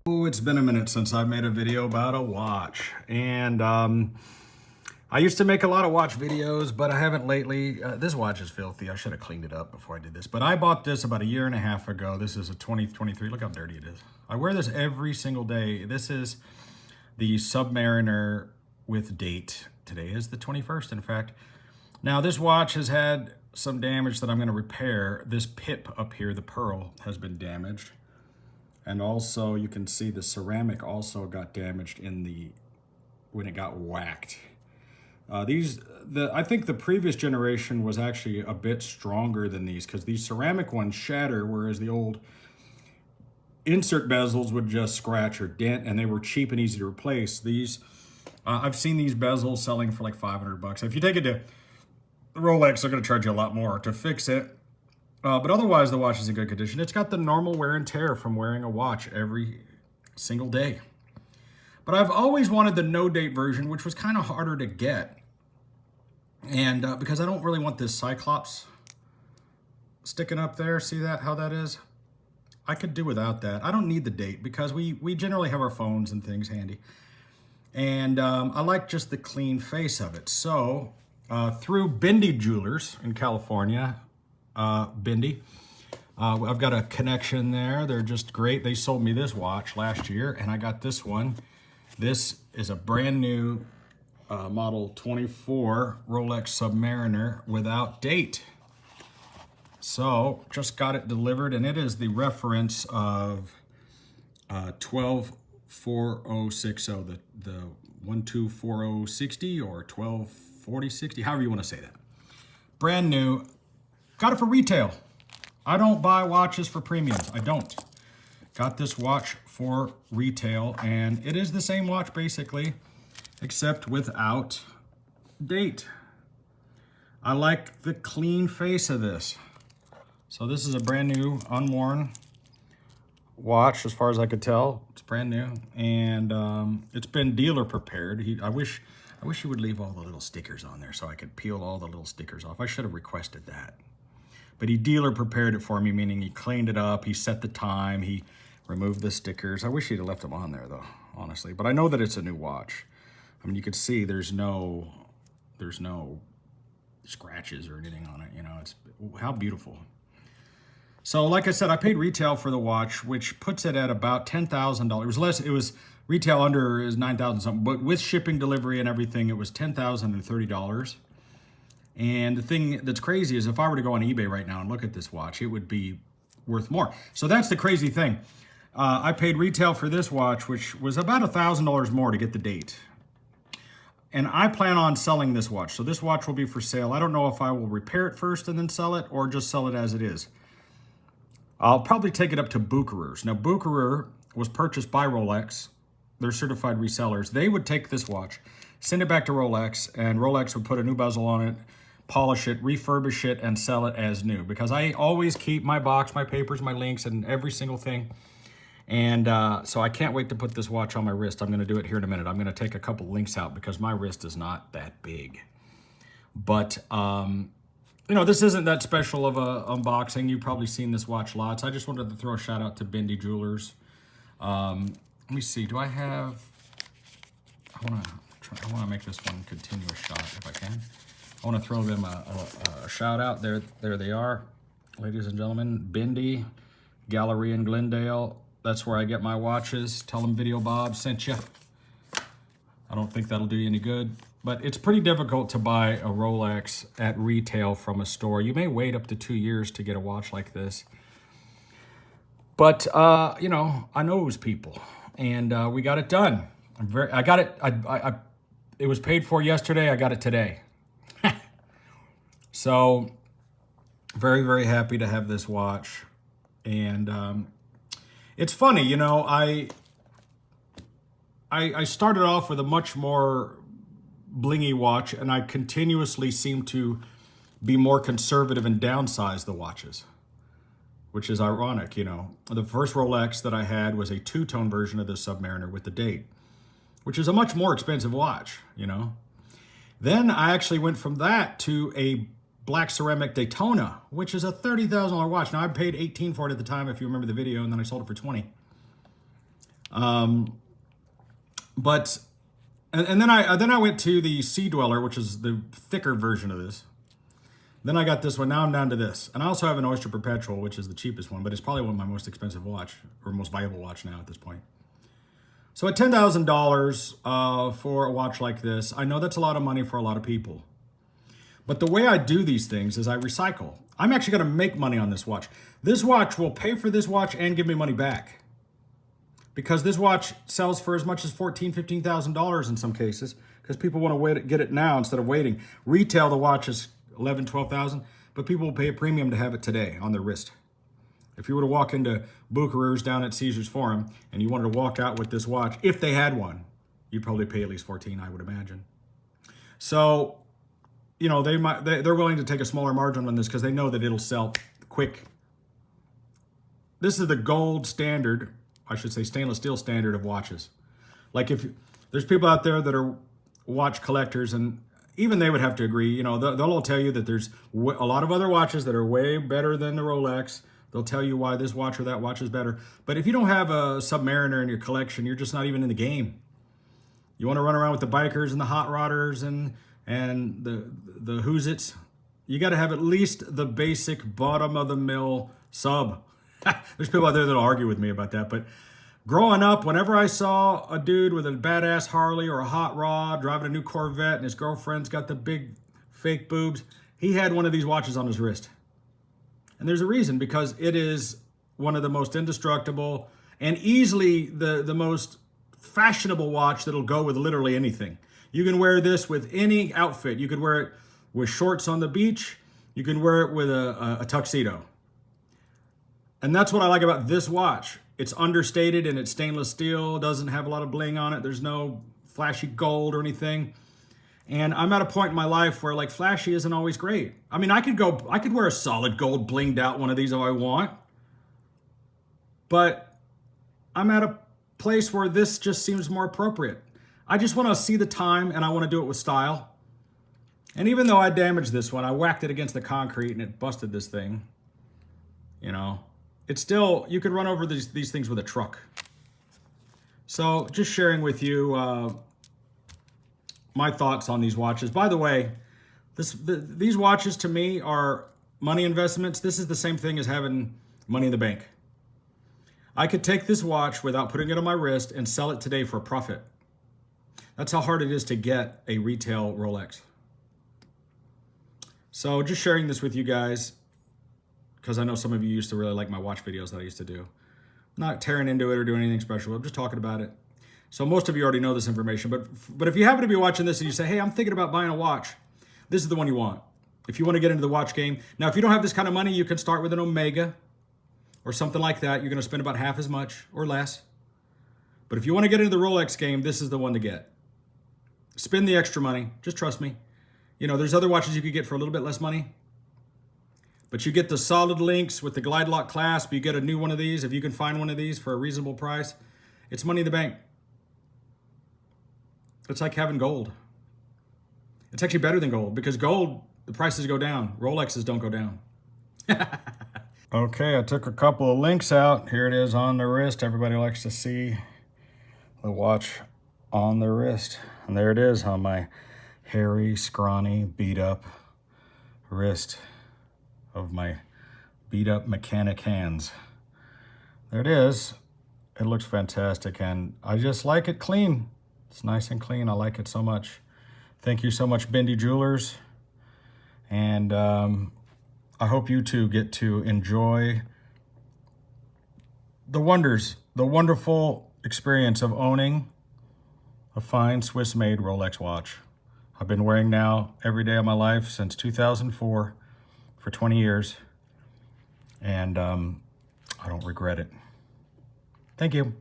Oh, it's been a minute since I made a video about a watch, and I used to make a lot of watch videos, but I haven't lately. This watch is filthy. I should have cleaned it up before I did this, but I bought this about a year and a half ago. This is a 2023. Look how dirty it is. I wear this every single day. This is the Submariner with date. Today is the 21st, in fact. Now, this watch has had some damage that I'm going to repair. This pip up here, the pearl, has been damaged. And also, you can see the ceramic also got damaged when it got whacked. I think the previous generation was actually a bit stronger than these, because these ceramic ones shatter, whereas the old insert bezels would just scratch or dent, and they were cheap and easy to replace. These, I've seen these bezels selling for like $500. If you take it to Rolex, they're going to charge you a lot more to fix it. But otherwise, the watch is in good condition. It's got the normal wear and tear from wearing a watch every single day. But I've always wanted the no-date version, which was kind of harder to get. And because I don't really want this Cyclops sticking up there. See that, how that is? I could do without that. I don't need the date because we generally have our phones and things handy. And I like just the clean face of it. So through Bindi Jewelers in California, Bindi, I've got a connection there. They're just great. They sold me this watch last year, and I got this one. This is a brand new model 24 Rolex Submariner without date. So just got it delivered, and it is the reference of 124060, the 124060 or 124060, however you want to say that. Brand new. Got it for retail. I don't buy watches for premiums. I don't. Got this watch for retail, and it is the same watch basically, except without date. I like the clean face of this. So this is a brand new, unworn watch as far as I could tell. It's brand new, and it's been dealer prepared. I wish he would leave all the little stickers on there so I could peel all the little stickers off. I should have requested that. But he dealer prepared it for me, meaning he cleaned it up, he set the time, he removed the stickers. I wish he'd have left them on there though, honestly. But I know that it's a new watch. I mean, you could see there's no scratches or anything on it, you know, it's how beautiful. So like I said, I paid retail for the watch, which puts it at about $10,000. It was retail under is $9,000 something, but with shipping, delivery, and everything, it was $10,030. And the thing that's crazy is if I were to go on eBay right now and look at this watch, it would be worth more. So that's the crazy thing. I paid retail for this watch, which was about $1,000 more to get the date. And I plan on selling this watch. So this watch will be for sale. I don't know if I will repair it first and then sell it, or just sell it as it is. I'll probably take it up to Bucherer's. Now, Bucherer was purchased by Rolex. They're certified resellers. They would take this watch, send it back to Rolex, and Rolex would put a new bezel on it, polish it, refurbish it, and sell it as new. Because I always keep my box, my papers, my links, and every single thing. And so I can't wait to put this watch on my wrist. I'm going to do it here in a minute. I'm going to take a couple links out because my wrist is not that big. But, you know, this isn't that special of a unboxing. You've probably seen this watch lots. I just wanted to throw a shout out to Bindi Jewelers. Let me see. Do I have... I want to make this one continuous shot if I can. I want to throw them a shout out. There they are, ladies and gentlemen. Bindi Gallery in Glendale. That's where I get my watches. Tell them Videobob sent you. I don't think that'll do you any good, but it's pretty difficult to buy a Rolex at retail from a store. You may wait up to 2 years to get a watch like this. But, you know, I know it was people, and we got it done. I got it. It was paid for yesterday. I got it today. So very, very happy to have this watch. And it's funny, you know, I started off with a much more blingy watch, and I continuously seem to be more conservative and downsize the watches, which is ironic, you know. The first Rolex that I had was a two-tone version of the Submariner with the date, which is a much more expensive watch, you know. Then I actually went from that to a black ceramic Daytona, which is a $30,000 watch. Now I paid $18 for it at the time, if you remember the video, and then I sold it for $20. And then I went to the Sea Dweller, which is the thicker version of this. Then I got this one. Now I'm down to this. And I also have an Oyster Perpetual, which is the cheapest one, but it's probably one of my most expensive watch, or most valuable watch now at this point. So at $10,000 for a watch like this, I know that's a lot of money for a lot of people. But the way I do these things is I recycle. I'm actually going to make money on this watch. This watch will pay for this watch and give me money back. Because this watch sells for as much as $14,000, $15,000 in some cases, because people want to wait, get it now instead of waiting. Retail, the watch is $11,000, $12,000, but people will pay a premium to have it today on their wrist. If you were to walk into Buckaroo's down at Caesar's Forum and you wanted to walk out with this watch, if they had one, you'd probably pay at least $14,000, I would imagine. So, you know, they're willing to take a smaller margin on this because they know that it'll sell quick. This is the gold standard, I should say stainless steel standard of watches. Like if there's people out there that are watch collectors, and even they would have to agree, you know, they'll all tell you that there's a lot of other watches that are way better than the Rolex. They'll tell you why this watch or that watch is better. But if you don't have a Submariner in your collection, you're just not even in the game. You want to run around with the bikers and the hot rodders and the who's-its. You got to have at least the basic bottom-of-the-mill sub. There's people out there that'll argue with me about that, but growing up, whenever I saw a dude with a badass Harley or a hot rod driving a new Corvette and his girlfriend's got the big fake boobs, he had one of these watches on his wrist. And there's a reason, because it is one of the most indestructible and easily the most fashionable watch that'll go with literally anything. You can wear this with any outfit. You could wear it with shorts on the beach. You can wear it with a tuxedo. And that's what I like about this watch. It's understated and it's stainless steel, doesn't have a lot of bling on it. There's no flashy gold or anything. And I'm at a point in my life where like flashy isn't always great. I mean, I could wear a solid gold blinged out one of these if I want. But I'm at a place where this just seems more appropriate. I just want to see the time and I want to do it with style. And even though I damaged this one, I whacked it against the concrete and it busted this thing, you know. It's still, you could run over these things with a truck. So just sharing with you my thoughts on these watches. By the way, these watches to me are money investments. This is the same thing as having money in the bank. I could take this watch without putting it on my wrist and sell it today for a profit. That's how hard it is to get a retail Rolex. So just sharing this with you guys, because I know some of you used to really like my watch videos that I used to do. I'm not tearing into it or doing anything special. I'm just talking about it. So most of you already know this information, but if you happen to be watching this and you say, hey, I'm thinking about buying a watch, this is the one you want. If you want to get into the watch game. Now, if you don't have this kind of money, you can start with an Omega or something like that. You're going to spend about half as much or less. But if you want to get into the Rolex game, this is the one to get. Spend the extra money. Just trust me. You know, there's other watches you could get for a little bit less money. But you get the solid links with the glide lock clasp. You get a new one of these. If you can find one of these for a reasonable price, it's money in the bank. It's like having gold. It's actually better than gold, because gold, the prices go down. Rolexes don't go down. Okay, I took a couple of links out. Here it is on the wrist. Everybody likes to see the watch on the wrist. And there it is on my hairy, scrawny, beat up wrist of my beat up mechanic hands. There it is. It looks fantastic, and I just like it clean. It's nice and clean. I like it so much. Thank you so much, Bindi Jewelers. And I hope you too get to enjoy the wonderful experience of owning a fine Swiss-made Rolex watch. I've been wearing now every day of my life since 2004 for 20 years. And I don't regret it. Thank you.